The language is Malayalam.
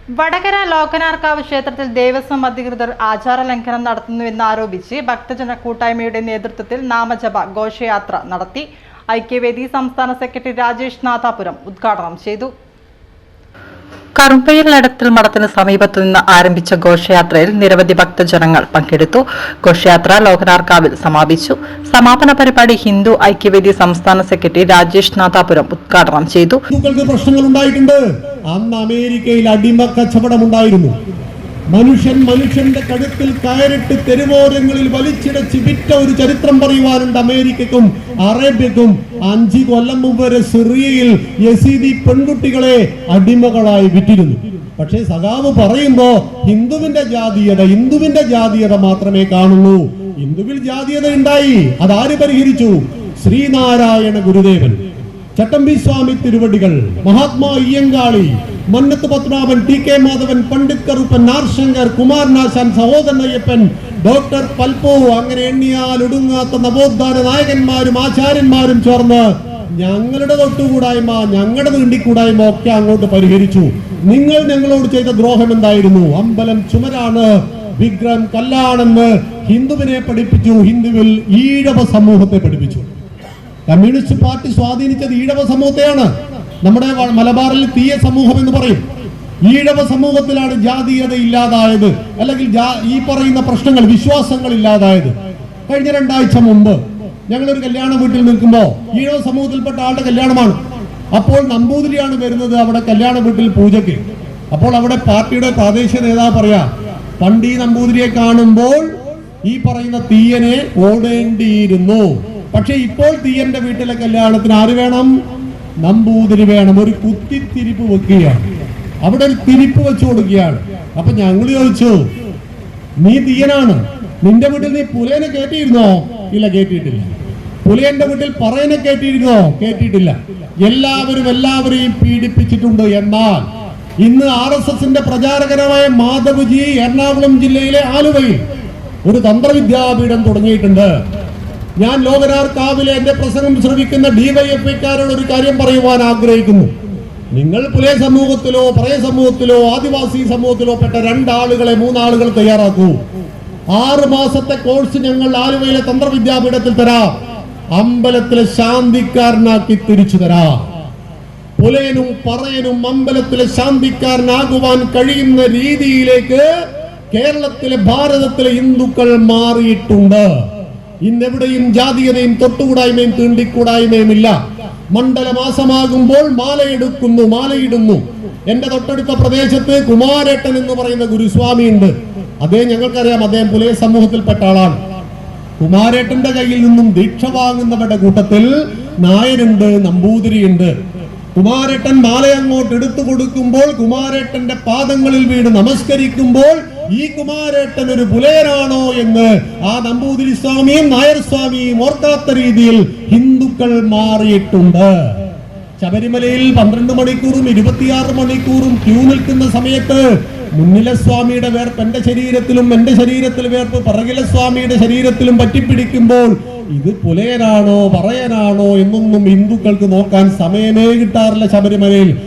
വടകര ലോകനാർക്കാവ് ക്ഷേത്രത്തിൽ ദേവസ്വം അധികൃതർ ആചാരലംഘനം നടത്തുന്നുവെന്നാരോപിച്ച് ഭക്തജന കൂട്ടായ്മയുടെ നേതൃത്വത്തിൽ നാമജപ ഘോഷയാത്ര നടത്തി. ഐക്യവേദി സംസ്ഥാന സെക്രട്ടറി രാജേഷ് നാഥാപുരം ഉദ്ഘാടനം ചെയ്തു. കറുമ്പയിൽ നടത്തൽ മഠത്തിന് സമീപത്തു നിന്ന് ആരംഭിച്ച ഘോഷയാത്രയിൽ നിരവധി ഭക്തജനങ്ങൾ പങ്കെടുത്തു. ഘോഷയാത്ര ലോകനാർക്കാവിൽ സമാപിച്ചു. സമാപന പരിപാടി ഹിന്ദു ഐക്യവേദി സംസ്ഥാന സെക്രട്ടറി രാജേഷ് നാഥാപുരം ഉദ്ഘാടനം ചെയ്തു. പ്രശ്നങ്ങൾ ഉണ്ടായിട്ടുണ്ട്. അന്ന് അമേരിക്കയിൽ അടിമ കച്ചവടമുണ്ടായിരുന്നു. മനുഷ്യന്റെ കഴുത്തിൽ കയറിട്ട് തെരുവോരങ്ങളിൽ വലിച്ചിടച്ച് വിറ്റ ഒരു ചരിത്രം പറയുവാനുണ്ട്. അമേരിക്കക്കും അറേബ്യക്കും 5 കൊല്ലം മുമ്പ് വരെ സിറിയയിൽ യസീദി പെൺകുട്ടികളെ അടിമകളായി വിറ്റിരുന്നു. പക്ഷേ സഖാവ് പറയുമ്പോ ഹിന്ദുവിന്റെ ജാതീയത മാത്രമേ കാണുള്ളൂ. ഹിന്ദുവിൽ ജാതീയത ഉണ്ടായി. അതാര് പരിഹരിച്ചു? ശ്രീനാരായണ ഗുരുദേവൻ, ചട്ടമ്പി സ്വാമി തിരുവടികൾ, Mahatma Ayyankali, Mannath Padmanabhan, T K Madhavan, Pandit Karuppan, R Sankar, Kumaranasan, Sahodaran Ayyappan, doctor പൽപ്പോ, അങ്ങനെ എണ്ണിയാൽ ഒടുങ്ങാത്ത നവോത്ഥാന നായകന്മാരും ആചാര്യന്മാരും ചേർന്ന് ഞങ്ങളുടെ തൊട്ടുകൂടായ്മ, ഞങ്ങളുടെ തീണ്ടിക്കൂടായ്മ ഒക്കെ അങ്ങോട്ട് പരിഹരിച്ചു. നിങ്ങൾ ഞങ്ങളോട് ചെയ്ത ദ്രോഹം എന്തായിരുന്നു? അമ്പലം ചുമരാണ്, വിഗ്രഹം കല്ലാണെന്ന് ഹിന്ദുവിനെ പഠിപ്പിച്ചു. ഹിന്ദുവിൽ ഈഴവ സമൂഹത്തെ പഠിപ്പിച്ചു. കമ്മ്യൂണിസ്റ്റ് പാർട്ടി സ്വാധീനിച്ചത് ഈഴവ സമൂഹത്തെയാണ്. നമ്മുടെ മലബാറിൽ തീയ സമൂഹം എന്ന് പറയും. ഈഴവ സമൂഹത്തിലാണ് ജാതീയത ഇല്ലാതായത്, അല്ലെങ്കിൽ ഈ പറയുന്ന പ്രശ്നങ്ങൾ, വിശ്വാസങ്ങൾ ഇല്ലാതായത്. കഴിഞ്ഞ 2 ആഴ്ച മുമ്പ് ഞങ്ങളൊരു കല്യാണ വീട്ടിൽ നിൽക്കുമ്പോൾ ഈഴവ സമൂഹത്തിൽപ്പെട്ട ആളുടെ കല്യാണമാണ്. അപ്പോൾ നമ്പൂതിരിയാണ് വരുന്നത് അവിടെ കല്യാണ വീട്ടിൽ പൂജയ്ക്ക്. അപ്പോൾ അവിടെ പാർട്ടിയുടെ പ്രാദേശിക നേതാവ് പറയാ, പണ്ട് ഈ നമ്പൂതിരിയെ കാണുമ്പോൾ ഈ പറയുന്ന തീയനെ ഓടേണ്ടിയിരുന്നു. പക്ഷെ ഇപ്പോൾ തീയന്റെ വീട്ടിലെ കല്യാണത്തിന് ആര് വേണം? നമ്പൂതിരി വേണം. ഒരു കുത്തിത്തിരിപ്പ് വെക്കുകയാണ്, അവിടെ ഒരു തിരിപ്പ് വെച്ചു കൊടുക്കുകയാണ്. അപ്പൊ ഞങ്ങൾ ചോദിച്ചു, നീ തീയനാണ്, നിന്റെ വീട്ടിൽ നീ പുലയനെ കേട്ടിയിരുന്നോ? ഇല്ല, കേട്ടിട്ടില്ല. പുലയന്റെ വീട്ടിൽ പറയനെ കേട്ടിരുന്നോ? കേട്ടിട്ടില്ല. എല്ലാവരെയും പീഡിപ്പിച്ചിട്ടുണ്ട്. എന്നാൽ ഇന്ന് RSSന്റെ പ്രചാരകരമായ മാധവ്ജി എറണാകുളം ജില്ലയിലെ ആലുവയിൽ ഒരു തന്ത്രവിദ്യാപീഠം തുടങ്ങിയിട്ടുണ്ട്. ഞാൻ ലോകനാർക്കാവിലെ എന്റെ പ്രസംഗം ശ്രവിക്കുന്ന DYFIക്കാരോട് ഒരു കാര്യം പറയുവാൻ ആഗ്രഹിക്കുന്നു. നിങ്ങൾ പുലയ സമൂഹത്തിലോ പറയ സമൂഹത്തിലോ ആദിവാസി സമൂഹത്തിലോ പെട്ട 2 ആളുകളെ 3 ആളുകൾ തയ്യാറാക്കൂ. 6 മാസത്തെ കോഴ്സ് ഞങ്ങൾ ആലുവയിലെ തന്ത്രവിദ്യാപീഠത്തിൽ തരാം. അമ്പലത്തിലെ ശാന്തിക്കാരനാക്കി തിരിച്ചു തരാം. പുലയനും പറയനും അമ്പലത്തിലെ ശാന്തിക്കാരനാകുവാൻ കഴിയുന്ന രീതിയിലേക്ക് കേരളത്തിലെ, ഭാരതത്തിലെ ഹിന്ദുക്കൾ മാറിയിട്ടുണ്ട്. ഇന്നെവിടെയും ജാതീയതയും തൊട്ടുകൂടായ്മയും തീണ്ടിക്കൂടായ്മയും ഇല്ല. മണ്ഡലമാസമാകുമ്പോൾ മാലയിടുന്നു. എന്റെ തൊട്ടടുത്ത പ്രദേശത്ത് കുമാരേട്ടൻ എന്ന് പറയുന്ന ഗുരുസ്വാമി ഉണ്ട്. അദ്ദേഹം, ഞങ്ങൾക്കറിയാം, അദ്ദേഹം പുലയ സമൂഹത്തിൽപ്പെട്ട ആളാണ്. കുമാരേട്ടന്റെ കയ്യിൽ നിന്നും ദീക്ഷ വാങ്ങുന്നവരുടെ കൂട്ടത്തിൽ നായരുണ്ട്, നമ്പൂതിരിയുണ്ട്. കുമാരേട്ടൻ മാല അങ്ങോട്ട് എടുത്തു കൊടുക്കുമ്പോൾ, കുമാരേട്ടന്റെ പാദങ്ങളിൽ വീണ് നമസ്കരിക്കുമ്പോൾ ഈ കുമാരേട്ടൻ ഒരു പുലയനാണോ എന്ന് ആ നമ്പൂതിരി സ്വാമിയും നായർ സ്വാമിയും ഓർക്കാത്ത രീതിയിൽ ഹിന്ദുക്കൾ മാറിയിട്ടുണ്ട്. ശബരിമലയിൽ 12 മണിക്കൂറും 26 മണിക്കൂറും ക്യൂ നിൽക്കുന്ന സമയത്ത് മുന്നിലെ സ്വാമിയുടെ വേർപ്പ് എന്റെ ശരീരത്തിലും, എന്റെ ശരീരത്തിലെ വേർപ്പ് പിറകിലെ സ്വാമിയുടെ ശരീരത്തിലും പറ്റിപ്പിടിക്കുമ്പോൾ ഇത് പുലയനാണോ പറയനാണോ എന്നൊന്നും ഹിന്ദുക്കൾക്ക് നോക്കാൻ സമയമേ കിട്ടാറില്ല ശബരിമലയിൽ.